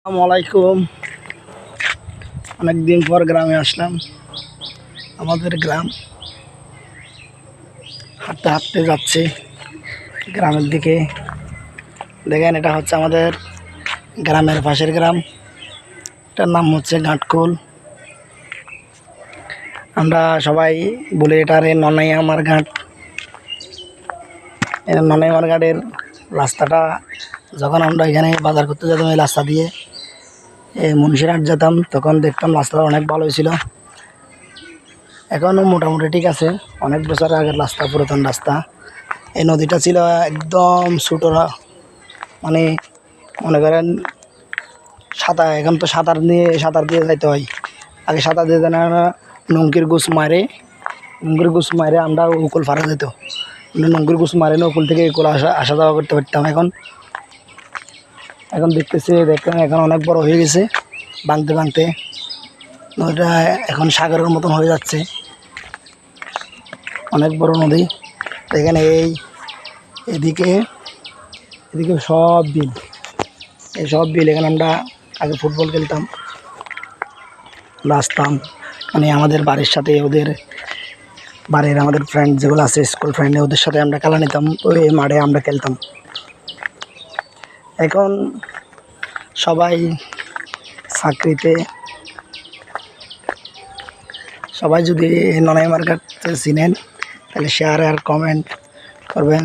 আসসালামু আলাইকুম। অনেকদিন পর গ্রামে আসলাম। আমাদের গ্রাম হাঁটতে হাঁটতে যাচ্ছে গ্রামের দিকে। দেখেন, এটা হচ্ছে আমাদের গ্রামের পাশের গ্রাম। এটার নাম হচ্ছে ঘাটকুল। আমরা সবাই বলি এটারে ননাইয়ামার ঘাট। ননাইয়ামার ঘাটের রাস্তাটা, যখন আমরা এখানে বাজার করতে যেতাম এই রাস্তা দিয়ে মুন্সিরহাট যেতাম, তখন দেখতাম রাস্তাটা অনেক ভালো হয়েছিল। এখনও মোটামুটি ঠিক আছে, অনেক বছর আগের রাস্তা, পুরাতন রাস্তা। এই নদীটা ছিল একদম ছোটরা, মানে মনে করেন এখন তো সাঁতার দিয়ে যাইতে হয়। আগে সাঁতার দিয়ে যেন নৌকির গুছ মারে আমরা উকুল ফারা যেত। নৌকির গুছ মারে না, উকুল থেকে উকুল আসা যাওয়া করতে পারতাম। এখন দেখতেন এখন অনেক বড় হয়ে গেছে, ভাঙতে ভাঙতে নদীটা এখন সাগরের মতন হয়ে যাচ্ছে। অনেক বড় নদী। এখানে এদিকে সব বিল, এই সব বিল। এখানে আমরা আগে ফুটবল খেলতাম, আসতাম, মানে আমাদের বাড়ির সাথে ওদের বাড়ির আমাদের ফ্রেন্ড যেগুলো আছে, স্কুল ফ্রেন্ড, ওদের সাথে আমরা খেলা নিতাম। ওই মাঠে আমরা খেলতাম। এখন সবাই চাকরিতে। সবাই যদি ননাইয়ামার ঘাট চিনেন তাহলে শেয়ার আর কমেন্ট করবেন।